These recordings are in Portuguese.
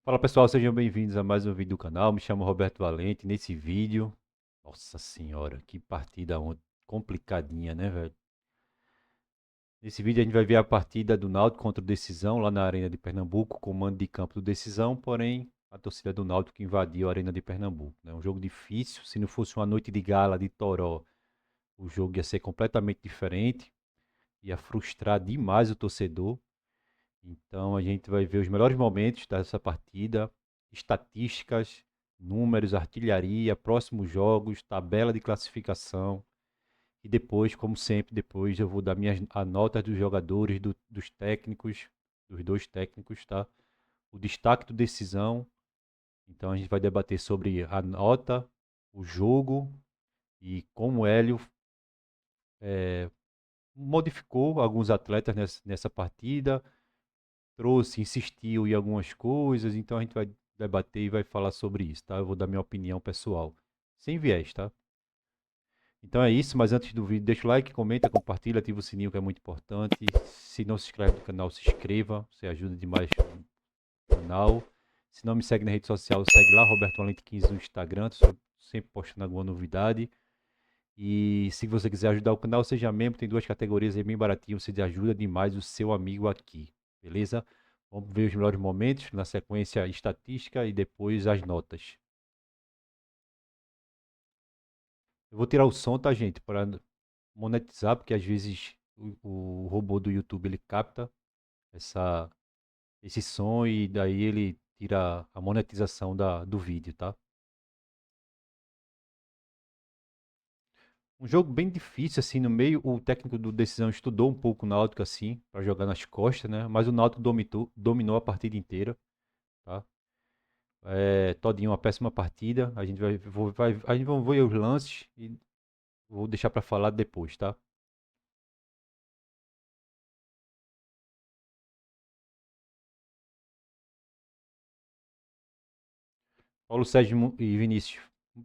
Fala pessoal, sejam bem-vindos a mais um vídeo do canal. Me chamo Roberto Valente. Nesse vídeo, nossa senhora, que partida complicadinha, né, velho? Nesse vídeo a gente vai ver a partida do Náutico contra o Decisão lá na Arena de Pernambuco, comando de campo do Decisão, porém a torcida do Náutico invadiu a Arena de Pernambuco, né? Um jogo difícil. Se não fosse uma noite de gala de Toró, o jogo ia ser completamente diferente, ia frustrar demais o torcedor. Então a gente vai ver os melhores momentos dessa partida, estatísticas, números, artilharia, próximos jogos, tabela de classificação. E depois, como sempre, depois eu vou dar minhas a nota dos jogadores, dos técnicos, dos dois técnicos, tá? O destaque do decisão. Então a gente vai debater sobre a nota, o jogo e como o Hélio modificou alguns atletas nessa partida, trouxe, insistiu em algumas coisas, então a gente vai debater e vai falar sobre isso, tá? Eu vou dar minha opinião pessoal, sem viés, tá? Então é isso, mas antes do vídeo, deixa o like, comenta, compartilha, ativa o sininho que é muito importante. Se não se inscreve no canal, se inscreva, você ajuda demais o canal. Se não me segue na rede social, segue lá, Roberto Valente 15 no Instagram, estou sempre postando alguma novidade. E se você quiser ajudar o canal, seja membro, tem duas categorias aí bem baratinho, você ajuda demais o seu amigo aqui, beleza? Vamos ver os melhores momentos, na sequência estatística e depois as notas. Eu vou tirar o som, tá, gente, para monetizar, porque às vezes o robô do YouTube ele capta essa, esse som e daí ele tira a monetização do vídeo, tá? Um jogo bem difícil, assim, no meio. O técnico do Decisão estudou um pouco o Náutico, assim, para jogar nas costas, né? Mas o Náutico dominou a partida inteira, tá? Todinho uma péssima partida. A gente a gente vai ver os lances e vou deixar para falar depois, tá? Paulo Sérgio e Vinícius.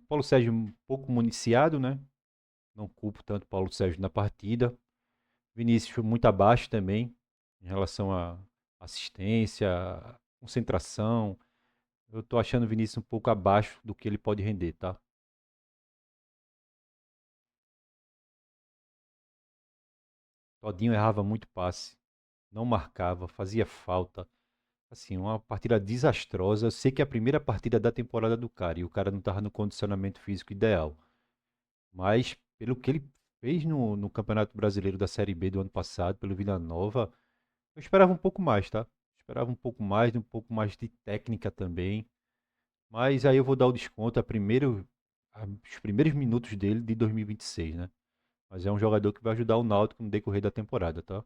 Paulo Sérgio um pouco municiado, né? Não culpo tanto Paulo Sérgio na partida. Vinícius muito abaixo também, em relação à assistência, concentração. Eu tô achando o Vinícius um pouco abaixo do que ele pode render, tá? Todinho errava muito passe, não marcava, fazia falta. Assim, uma partida desastrosa. Eu sei que é a primeira partida da temporada do cara e o cara não tava no condicionamento físico ideal. Mas pelo que ele fez no Campeonato Brasileiro da Série B do ano passado, pelo Vila Nova, eu esperava um pouco mais, tá? Esperava um pouco mais de técnica também. Mas aí eu vou dar o desconto os primeiros minutos dele de 2026, né? Mas é um jogador que vai ajudar o Náutico no decorrer da temporada, tá?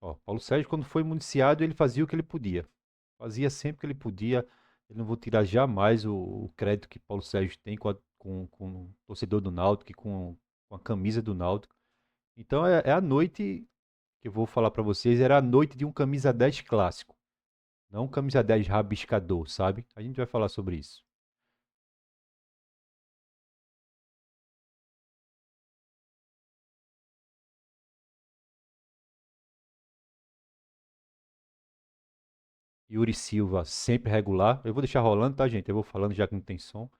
Ó, Paulo Sérgio, quando foi municiado, ele fazia o que ele podia. Fazia sempre o que ele podia. Eu não vou tirar jamais o crédito que Paulo Sérgio tem com o torcedor do Náutico, e com a camisa do Náutico. Então é a noite que eu vou falar pra vocês, era a noite de um camisa 10 clássico, não um camisa 10 rabiscador, sabe? A gente vai falar sobre isso. Yuri Silva sempre regular. Eu vou deixar rolando, tá, gente? Eu vou falando já que não tem som.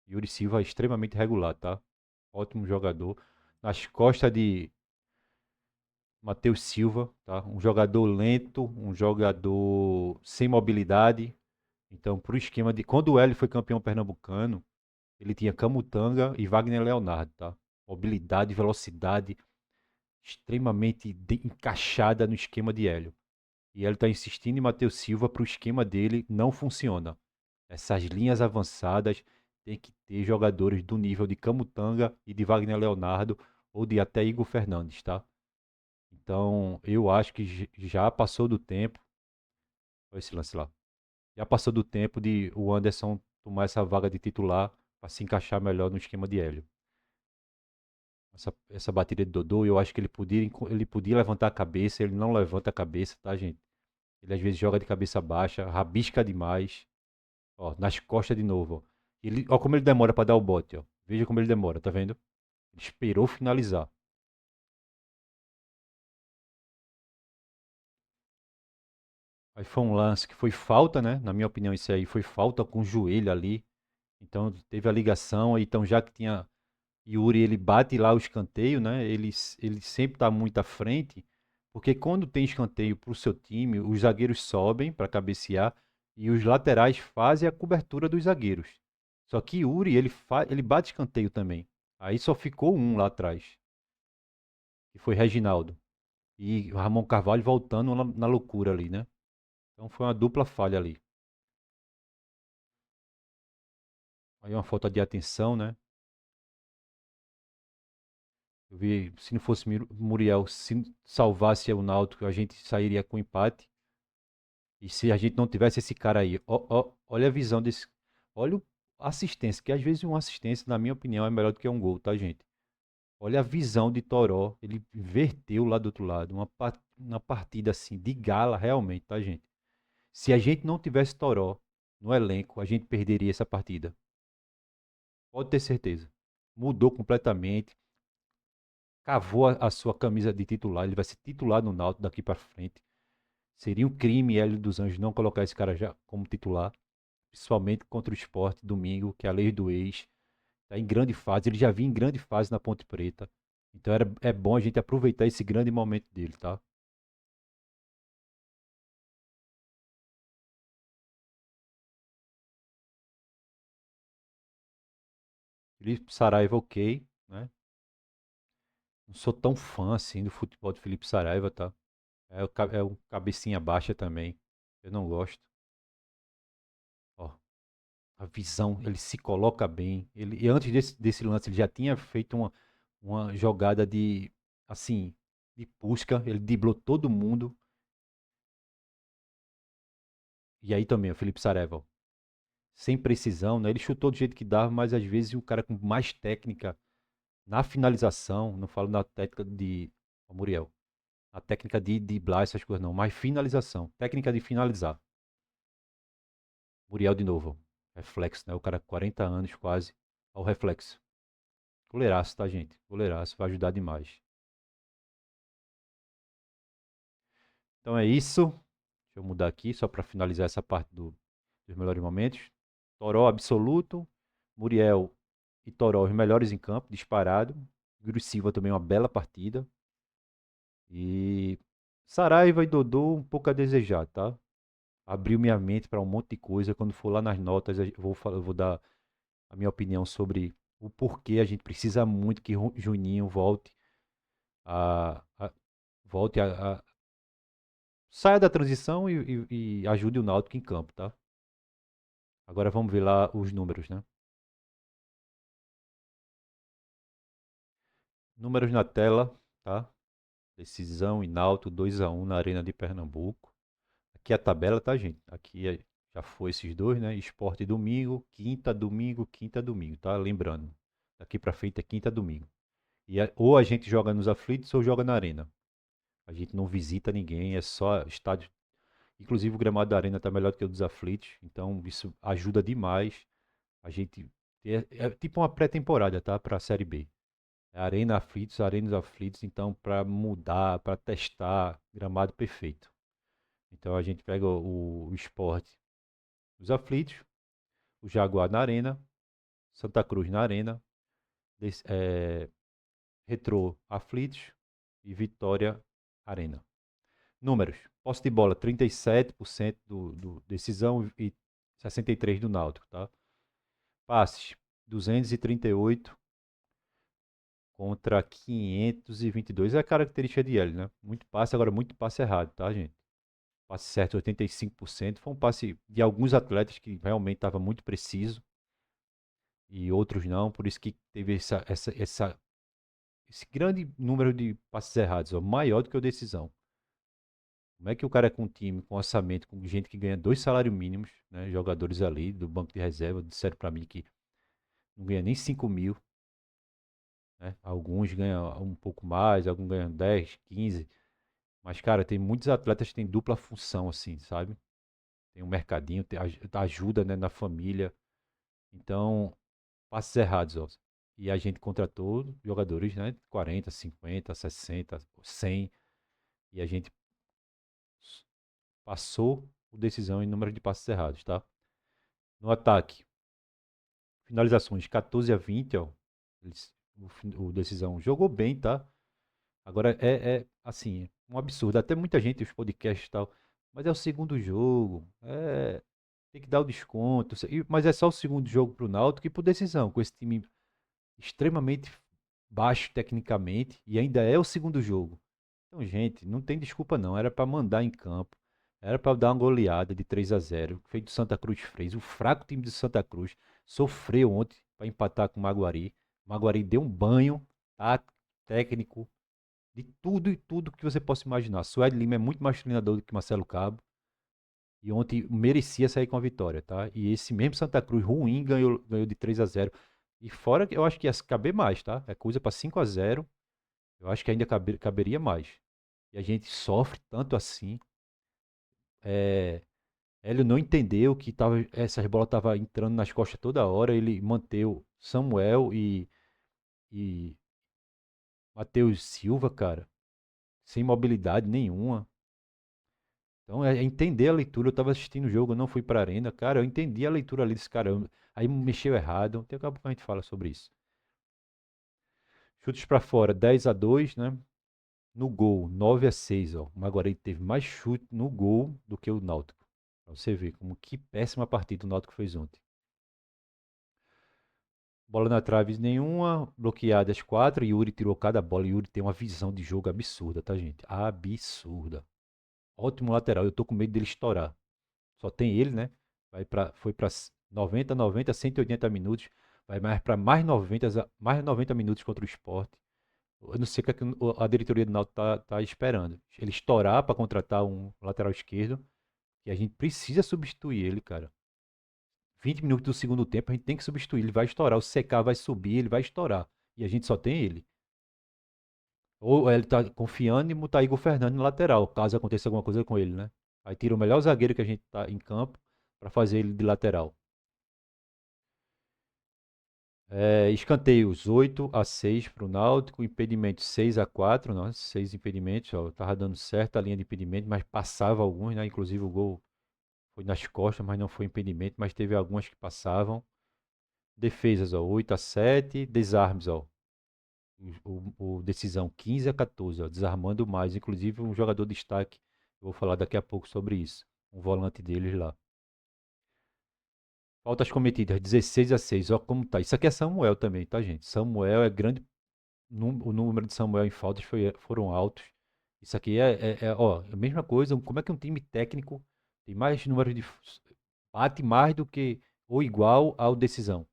Yuri Silva é extremamente regular, tá? Ótimo jogador. Nas costas de Matheus Silva, tá? Um jogador lento, um jogador sem mobilidade. Então, pro esquema de. Quando o Hélio foi campeão pernambucano, ele tinha Camutanga e Wagner Leonardo, tá? Mobilidade, velocidade extremamente encaixada no esquema de Hélio. E ele está insistindo em Matheus Silva para o esquema dele, não funciona. Essas linhas avançadas tem que ter jogadores do nível de Camutanga e de Wagner Leonardo ou de até Igor Fernandes, tá? Então, eu acho que já passou do tempo, olha esse lance lá, já passou do tempo de o Anderson tomar essa vaga de titular para se encaixar melhor no esquema de Hélio. Essa batida de Dodô, eu acho que ele podia levantar a cabeça, ele não levanta a cabeça, tá, gente? Ele às vezes joga de cabeça baixa, rabisca demais. Ó, nas costas de novo, ó. Ó como ele demora para dar o bote, ó. Veja como ele demora, tá vendo? Ele esperou finalizar. Aí foi um lance que foi falta, né? Na minha opinião, isso aí foi falta com o joelho ali. Então teve a ligação, aí, então já que tinha Yuri, ele bate lá o escanteio, né? Ele sempre está muito à frente, porque quando tem escanteio para o seu time, os zagueiros sobem para cabecear e os laterais fazem a cobertura dos zagueiros. Só que Yuri, ele bate escanteio também. Aí só ficou um lá atrás, que foi Reginaldo. E Ramon Carvalho voltando na loucura ali, né? Então foi uma dupla falha ali. Aí uma falta de atenção, né? Eu vi, se não fosse Muriel, se salvasse o Náutico, a gente sairia com empate. E se a gente não tivesse esse cara aí, olha a visão desse. Olha a assistência, que às vezes uma assistência, na minha opinião, é melhor do que um gol, tá, gente? Olha a visão de Toró. Ele inverteu lá do outro lado. Uma partida assim, de gala, realmente, tá, gente? Se a gente não tivesse Toró no elenco, a gente perderia essa partida. Pode ter certeza. Mudou completamente. Cavou a sua camisa de titular. Ele vai ser titular no Náutico daqui para frente. Seria um crime Hélio dos Anjos não colocar esse cara já como titular. Principalmente contra o Sport domingo, que é a lei do ex. Está em grande fase. Ele já vinha em grande fase na Ponte Preta. Então é bom a gente aproveitar esse grande momento dele, tá? Felipe Saraiva, ok, né? Não sou tão fã assim do futebol de Felipe Saraiva, tá? É um cabecinha baixa também. Eu não gosto. Ó, a visão, ele se coloca bem. E antes desse lance, ele já tinha feito uma jogada assim, de pusca. Ele driblou todo mundo. E aí também, o Felipe Saraiva, ó, sem precisão, né? Ele chutou do jeito que dava, mas às vezes o cara com mais técnica na finalização, não falo na técnica de ó, Muriel, a técnica de driblar essas coisas não, mas finalização, técnica de finalizar. Muriel de novo, ó, reflexo, né? O cara com 40 anos quase, ao reflexo. Goleiraço, tá, gente? Goleiraço, vai ajudar demais. Então é isso. Deixa eu mudar aqui só para finalizar essa parte dos melhores momentos. Toró absoluto, Muriel e Toró os melhores em campo, disparado. Yuri Silva também uma bela partida. E Saraiva e Dodô um pouco a desejar, tá? Abriu minha mente para um monte de coisa. Quando for lá nas notas, eu vou dar a minha opinião sobre o porquê a gente precisa muito que Juninho volte a volte saia da transição e ajude o Náutico em campo, tá? Agora vamos ver lá os números, né? Números na tela, tá? Decisão e Náutico 2-1 na Arena de Pernambuco. Aqui é a tabela, tá, gente? Já foi esses dois, né? Esporte domingo, quinta, domingo, tá? Lembrando, daqui pra frente é quinta, domingo. Ou a gente joga nos aflitos ou joga na Arena. A gente não visita ninguém, é só estádio. Inclusive o gramado da Arena tá melhor do que o dos aflitos, então isso ajuda demais a gente é tipo uma pré-temporada, tá? Pra Série B. É Arena Aflitos, Arenas Aflitos, então para mudar, para testar, gramado perfeito. Então a gente pega o Sport, os aflitos, o Jaguar na Arena, Santa Cruz na Arena, Retrô aflitos e Vitória Arena. Números: posse de bola 37% do decisão e 63% do Náutico, tá? Passes 238 contra 522. É a característica de ele, né? Muito passe, agora muito passe errado, tá, gente? Passe certo 85%. Foi um passe de alguns atletas que realmente estava muito preciso e outros não, por isso que teve esse grande número de passes errados, ó, maior do que o decisão. Como é que o cara com um time, com orçamento, com gente que ganha dois salários mínimos, né, jogadores ali do banco de reserva, disseram para mim que não ganha nem 5 mil, né? Alguns ganham um pouco mais, alguns ganham 10, 15. Mas, cara, tem muitos atletas que têm dupla função, assim, sabe? Tem um mercadinho, ajuda, né, na família. Então, passes errados, ó. E a gente contratou jogadores, né? 40, 50, 60, 100. E a gente Passou o decisão em número de passes errados, tá? No ataque, finalizações 14-20, ó. O decisão jogou bem, tá? Agora assim, um absurdo. Até muita gente, os podcasts e tal, mas é o segundo jogo. Tem que dar o desconto. Mas é só o segundo jogo pro Náutico e por decisão, com esse time extremamente baixo tecnicamente e ainda é o segundo jogo. Então, gente, não tem desculpa não. Era para mandar em campo. Era para dar uma goleada de 3-0, feito o Santa Cruz fez. O fraco time de Santa Cruz sofreu ontem para empatar com o Maguari. O Maguari deu um banho, tá? Técnico, de tudo e tudo que você possa imaginar. Suede Lima é muito mais treinador do que Marcelo Cabo. E ontem merecia sair com a vitória, tá? E esse mesmo Santa Cruz ruim ganhou de 3-0. E fora que eu acho que ia caber mais, tá? É coisa para 5-0. Eu acho que ainda caberia mais. E a gente sofre tanto assim. É, Hélio não entendeu que essas bolas estavam entrando nas costas toda hora. Ele manteve Samuel e Matheus Silva, cara, sem mobilidade nenhuma. Então é entender a leitura. Eu tava assistindo o jogo, eu não fui pra arena. Cara, eu entendi a leitura ali desse cara. Aí mexeu errado. Daqui a pouco a gente fala sobre isso. Chutes pra fora, 10-2, né? No gol, 9-6, ó. O Maguari teve mais chute no gol do que o Náutico. Pra você ver como que péssima partida o Náutico fez ontem. Bola na trave nenhuma, bloqueadas 4. Yuri tirou cada bola. Yuri tem uma visão de jogo absurda, tá, gente? Absurda. Ótimo lateral. Eu tô com medo dele estourar. Só tem ele, né? Foi para 90, 90, 180 minutos. Vai mais para mais 90 minutos contra o Sport. Eu não sei o que a diretoria do Náutico tá esperando. Ele estourar para contratar um lateral esquerdo. E a gente precisa substituir ele, cara. 20 minutos do segundo tempo, a gente tem que substituir. Ele vai estourar. O CK vai subir, ele vai estourar. E a gente só tem ele. Ou ele tá confiando em botar Igor Fernando no lateral, caso aconteça alguma coisa com ele, né? Aí tira o melhor zagueiro que a gente tá em campo para fazer ele de lateral. Escanteios 8-6 para o Náutico, impedimentos 6-4, não, 6 impedimentos, ó, tava dando certo a linha de impedimento, mas passava alguns, né? Inclusive o gol foi nas costas, mas não foi impedimento, mas teve algumas que passavam. Defesas, ó, 8-7, desarmes, ó, o decisão 15-14, ó, desarmando mais, inclusive um jogador de destaque, eu vou falar daqui a pouco sobre isso, um volante deles lá. Faltas cometidas 16-6, ó como tá. Isso aqui é Samuel também, tá, gente? Samuel é grande. O número de Samuel em faltas foram altos. Isso aqui ó, a mesma coisa. Como é que um time técnico tem mais número de. Bate mais do que ou igual ao decisão?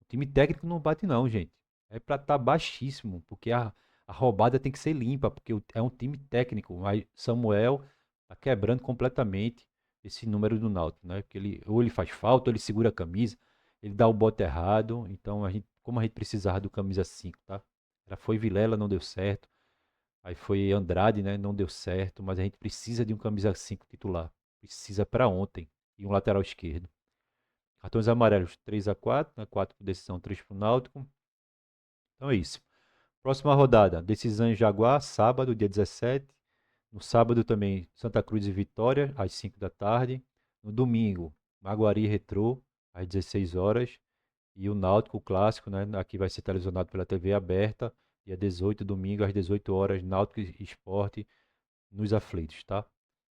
O time técnico não bate, não, gente. É pra estar baixíssimo, porque a roubada tem que ser limpa, porque é um time técnico. Mas Samuel tá quebrando completamente esse número do Náutico, né? Porque ou ele faz falta, ou ele segura a camisa, ele dá o bote errado. Então, como a gente precisava do camisa 5, tá? Ela foi Vilela, não deu certo. Aí foi Andrade, né? Não deu certo. Mas a gente precisa de um camisa 5 titular. Precisa para ontem. E um lateral esquerdo. Cartões amarelos 3-4, né? 4 por decisão, 3 pro Náutico. Então é isso. Próxima rodada, decisão em Jaguar, sábado, dia 17. No sábado também, Santa Cruz e Vitória, às 5 da tarde. No domingo, Maguari e Retrô, às 16 horas. E o Náutico, o clássico, né? Aqui vai ser televisionado pela TV aberta, dia 18, domingo, às 18 horas, Náutico e Sport nos aflitos, tá?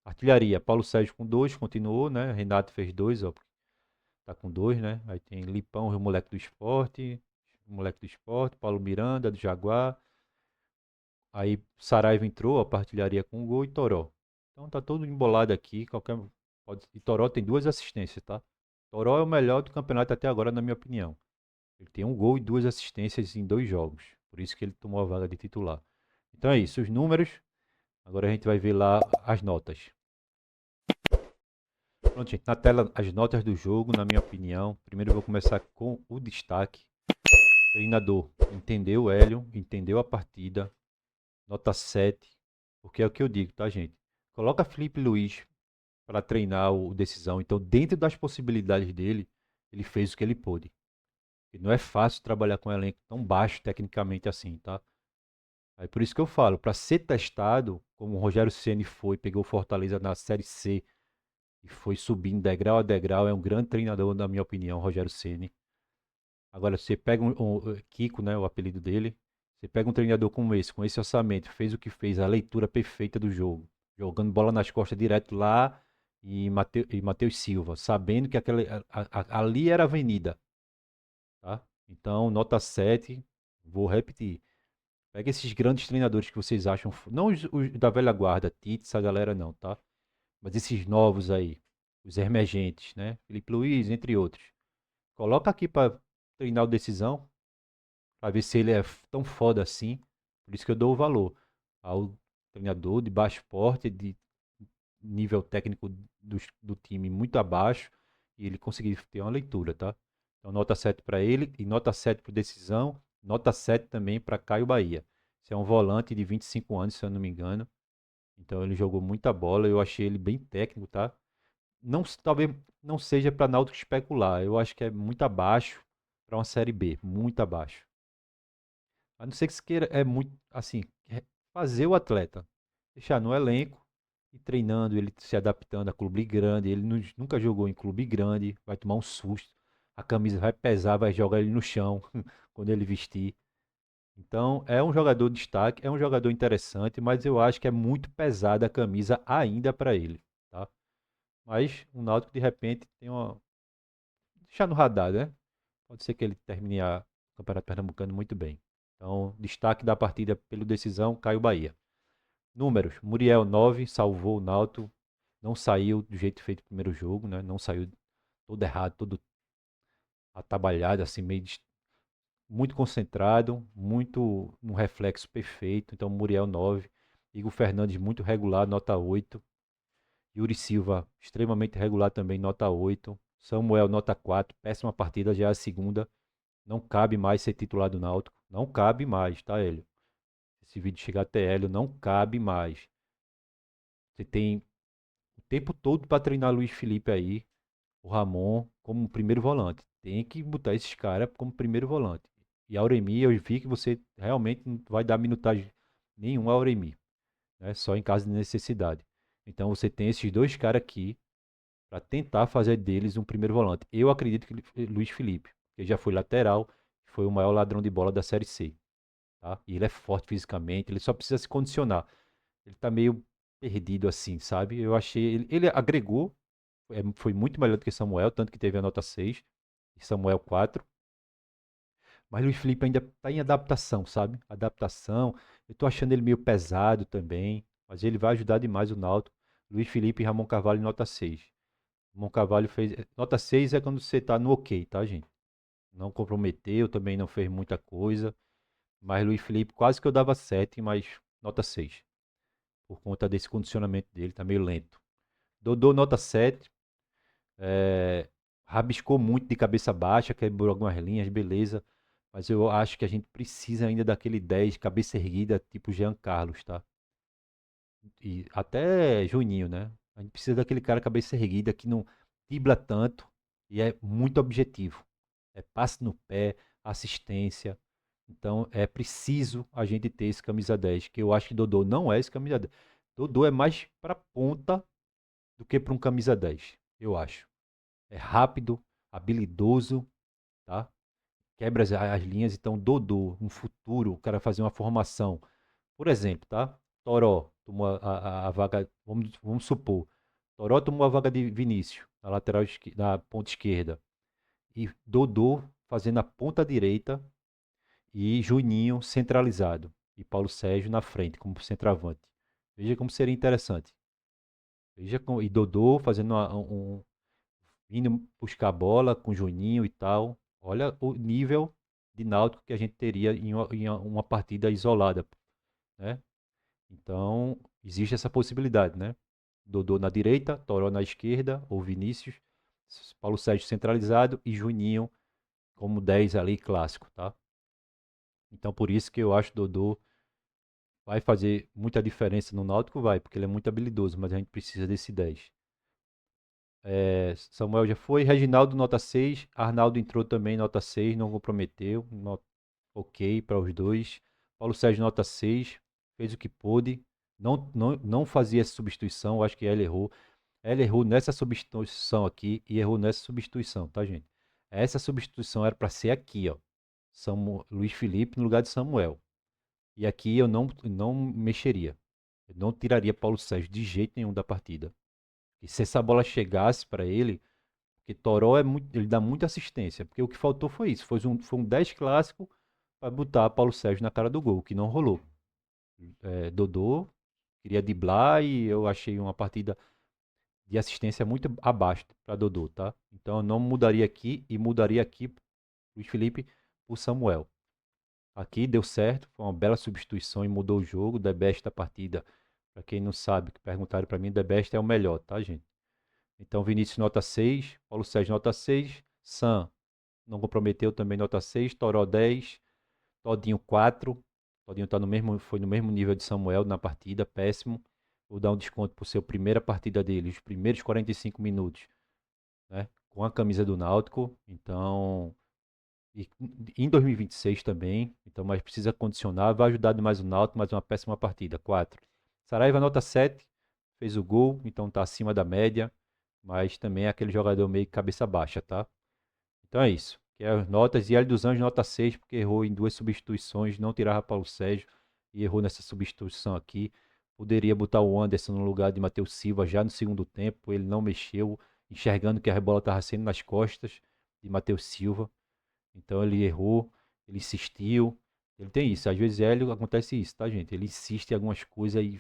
Artilharia, Paulo Sérgio com 2, continuou, né? Renato fez 2, ó, tá com 2, né? Aí tem Lipão, o moleque do esporte, Paulo Miranda, do Jaguar. Aí Saraiva entrou, a artilharia com um gol e Toró. Então tá todo embolado aqui. E Toró tem 2 assistências, tá? Toró é o melhor do campeonato até agora, na minha opinião. Ele tem um gol e 2 assistências em 2 jogos. Por isso que ele tomou a vaga de titular. Então é isso, os números. Agora a gente vai ver lá as notas. Pronto, gente. Na tela, as notas do jogo, na minha opinião. Primeiro eu vou começar com o destaque. Treinador entendeu o Hélio, entendeu a partida. Nota 7. Porque é o que eu digo, tá, gente? Coloca Felipe Luiz para treinar o decisão. Então, dentro das possibilidades dele, ele fez o que ele pôde. E não é fácil trabalhar com um elenco tão baixo tecnicamente assim, tá? Aí por isso que eu falo, para ser testado, como o Rogério Ceni foi, pegou o Fortaleza na Série C e foi subindo degrau a degrau. É um grande treinador, na minha opinião, Rogério Ceni. Agora, você pega Kiko, né, o apelido dele, você pega um treinador como esse, com esse orçamento, fez o que fez, a leitura perfeita do jogo, jogando bola nas costas direto lá e Matheus Silva, sabendo que ali era a avenida, tá? Então, nota 7, vou repetir. Pega esses grandes treinadores que vocês acham, não os da velha guarda, Tite, essa galera não, tá? Mas esses novos aí, os emergentes, né? Felipe Luiz, entre outros. Coloca aqui para treinar o decisão, para ver se ele é tão foda assim. Por isso que eu dou o valor ao treinador de baixo porte, de nível técnico do time muito abaixo, e ele conseguir ter uma leitura, tá? Então, nota 7 para ele e nota 7 para decisão, nota 7 também para Caio Bahia. Esse é um volante de 25 anos, se eu não me engano. Então, ele jogou muita bola, eu achei ele bem técnico, tá? Não, talvez não seja para Náutico especular, eu acho que é muito abaixo para uma Série B, muito abaixo. A não ser que se queira, é muito, assim, fazer o atleta, deixar no elenco e treinando, ele se adaptando a clube grande. Ele nunca jogou em clube grande, vai tomar um susto, a camisa vai pesar, vai jogar ele no chão quando ele vestir. Então, é um jogador de destaque, é um jogador interessante, mas eu acho que é muito pesada a camisa ainda para ele, tá? Mas o Náutico, de repente, tem uma. Deixar no radar, né? Pode ser que ele termine o Campeonato Pernambucano muito bem. Então, destaque da partida pelo decisão, Caio Bahia. Números: Muriel 9 salvou o Náutico, não saiu do jeito feito no primeiro jogo, né? Não saiu todo errado, todo atabalhado, assim, muito concentrado, muito um reflexo perfeito. Então, Muriel 9, Igor Fernandes muito regular, nota 8. Yuri Silva extremamente regular também, nota 8. Samuel, nota 4, péssima partida, já é a segunda. Não cabe mais ser titular do Náutico. Não cabe mais, tá, Hélio? Esse vídeo chegar até Hélio, não cabe mais. Você tem o tempo todo para treinar Luiz Felipe aí, o Ramon, como primeiro volante. Tem que botar esses caras como primeiro volante. E Auremi, eu vi que você realmente não vai dar minutagem nenhuma a Auremi, né? Só em caso de necessidade. Então você tem esses dois caras aqui para tentar fazer deles um primeiro volante. Eu acredito que Luiz Felipe, que já foi lateral, foi o maior ladrão de bola da Série C, tá? E ele é forte fisicamente, ele só precisa se condicionar. Ele tá meio perdido assim, sabe? Eu achei, ele agregou, foi muito melhor do que Samuel, tanto que teve a nota 6 e Samuel 4. Mas Luiz Felipe ainda tá em adaptação, sabe? Adaptação. Eu tô achando ele meio pesado também, mas ele vai ajudar demais o Náutico. Luiz Felipe e Ramon Carvalho nota 6. Ramon Carvalho fez, nota 6 é quando você tá no ok, tá, gente? Não comprometeu, também não fez muita coisa. Mas Luiz Felipe quase que eu dava 7, mas nota 6. Por conta desse condicionamento dele, tá meio lento. Dodô, nota 7. Rabiscou muito de cabeça baixa, quebrou algumas linhas, beleza. Mas eu acho que a gente precisa ainda daquele 10, cabeça erguida, tipo Jean Carlos, tá? E até Juninho, né? A gente precisa daquele cara cabeça erguida que não dribla tanto e é muito objetivo. É passe no pé, assistência. Então é preciso a gente ter esse camisa 10, que eu acho que Dodô não é esse camisa 10. Dodô é mais para ponta do que para um camisa 10, eu acho. É rápido, habilidoso, tá? Quebra as linhas, então Dodô, no futuro, o cara fazer uma formação. Por exemplo, tá? Toró tomou a vaga, vamos supor, Toró tomou a vaga de Vinícius, na lateral, na ponta esquerda. E Dodô fazendo a ponta direita e Juninho centralizado. E Paulo Sérgio na frente, como centroavante. Veja como seria interessante. Veja como, e Dodô fazendo indo buscar a bola com Juninho e tal. Olha o nível de náutico que a gente teria em uma partida isolada, né? Então, existe essa possibilidade, né? Dodô na direita, Toró na esquerda, ou Vinícius, Paulo Sérgio centralizado e Juninho como 10 ali clássico, tá? Então, por isso que eu acho que Dodô vai fazer muita diferença no Náutico, vai, porque ele é muito habilidoso, mas a gente precisa desse 10. Samuel já foi, Reginaldo nota 6, Arnaldo entrou também nota 6, não comprometeu, ok para os dois. Paulo Sérgio nota 6, fez o que pôde, não fazia essa substituição, acho que ele errou. Ela errou nessa substituição aqui e errou nessa substituição, tá, gente? Essa substituição era para ser aqui, ó. Luiz Felipe no lugar de Samuel. E aqui eu não mexeria. Eu não tiraria Paulo Sérgio de jeito nenhum da partida. E se essa bola chegasse para ele, porque Toró ele dá muita assistência. Porque o que faltou foi isso. Foi um 10 clássico para botar Paulo Sérgio na cara do gol, que não rolou. Dodô queria driblar e eu achei uma partida de assistência muito abaixo para Dodô, tá? Então eu não mudaria aqui e mudaria aqui Luiz Felipe por Samuel. Aqui deu certo, foi uma bela substituição e mudou o jogo. The best da partida, para quem não sabe, que perguntaram para mim, The best é o melhor, tá, gente? Então Vinícius nota 6, Paulo Sérgio nota 6, Sam não comprometeu também nota 6, Toró 10, Todinho 4. Todinho foi no mesmo nível de Samuel na partida, péssimo. Vou dar um desconto por ser a primeira partida dele, os primeiros 45 minutos, né? Com a camisa do Náutico. Então, e em 2026 também. Então, mas precisa condicionar. Vai ajudar demais o Náutico, mas uma péssima partida. 4. Saraiva nota 7, fez o gol, então tá acima da média. Mas também é aquele jogador meio cabeça baixa, tá? Então é isso. Que é as notas. E Hélio dos Anjos, nota 6, porque errou em duas substituições, não tirava Paulo Sérgio e errou nessa substituição aqui. Poderia botar o Anderson no lugar de Matheus Silva já no segundo tempo. Ele não mexeu, enxergando que a bola estava sendo nas costas de Matheus Silva. Então ele errou, ele insistiu. Ele tem isso. Às vezes Hélio acontece isso, tá, gente? Ele insiste em algumas coisas e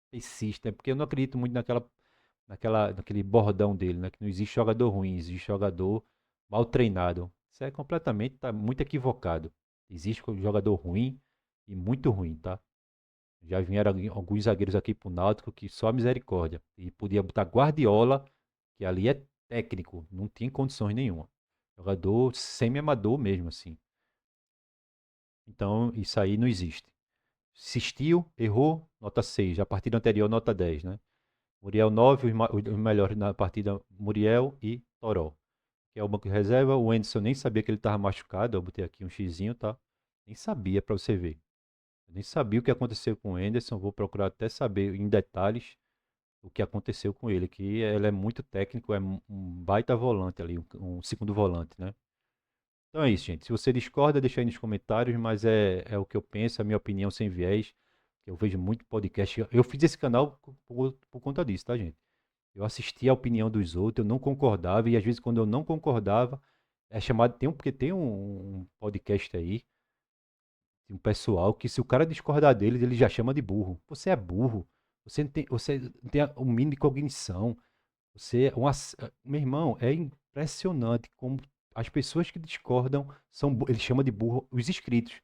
persiste, né? Porque eu não acredito muito naquele bordão dele, né? Que não existe jogador ruim, existe jogador mal treinado. Isso é completamente, tá muito equivocado. Existe um jogador ruim e muito ruim, tá? Já vieram alguns zagueiros aqui pro Náutico que só misericórdia. E podia botar Guardiola, que ali é técnico, não tinha condições nenhuma. Jogador semi-amador mesmo, assim. Então, isso aí não existe. Insistiu, errou, nota 6. A partida anterior, nota 10, né? Muriel 9, os melhores na partida, Muriel e Toró. Que é o banco de reserva. O Anderson nem sabia que ele estava machucado. Eu botei aqui um xizinho, tá? Nem sabia, para você ver. Eu nem sabia o que aconteceu com o Anderson. Vou procurar até saber em detalhes o que aconteceu com ele. Que ele é muito técnico, é um baita volante ali, um segundo volante, né? Então é isso, gente. Se você discorda, deixa aí nos comentários, mas é o que eu penso, a minha opinião sem viés. Eu vejo muito podcast. Eu fiz esse canal por conta disso, tá, gente? Eu assistia a opinião dos outros, eu não concordava, e às vezes quando eu não concordava, é chamado, porque tem um podcast aí, de um pessoal, que se o cara discordar deles, ele já chama de burro. Você é burro, você não tem o mínimo de cognição, você é meu irmão, é impressionante como as pessoas que discordam ele chama de burro os inscritos.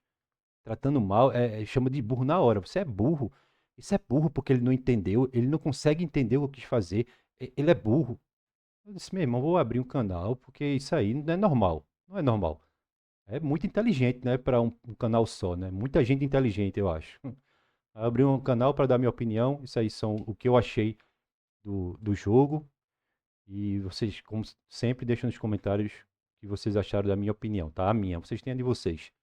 Tratando mal, chama de burro na hora. Você é burro. Isso é burro porque ele não entendeu, ele não consegue entender o que quis fazer. Ele é burro. Eu disse, meu irmão, vou abrir um canal porque isso aí não é normal. Não é normal. É muito inteligente, né, para um canal só, né? Muita gente inteligente, eu acho. Abri um canal para dar minha opinião. Isso aí são o que eu achei do jogo. E vocês, como sempre, deixam nos comentários o que vocês acharam da minha opinião, tá? A minha. Vocês têm a de vocês.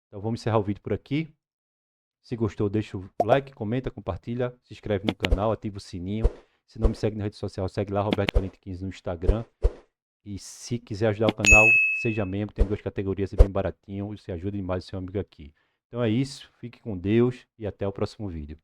Então vamos encerrar o vídeo por aqui. Se gostou, deixa o like, comenta, compartilha, se inscreve no canal, ativa o sininho. Se não me segue na rede social, segue lá, Roberto Valente 15 no Instagram. E se quiser ajudar o canal, seja membro, tem duas categorias, é bem baratinho, você ajuda demais o seu amigo aqui. Então é isso, fique com Deus e até o próximo vídeo.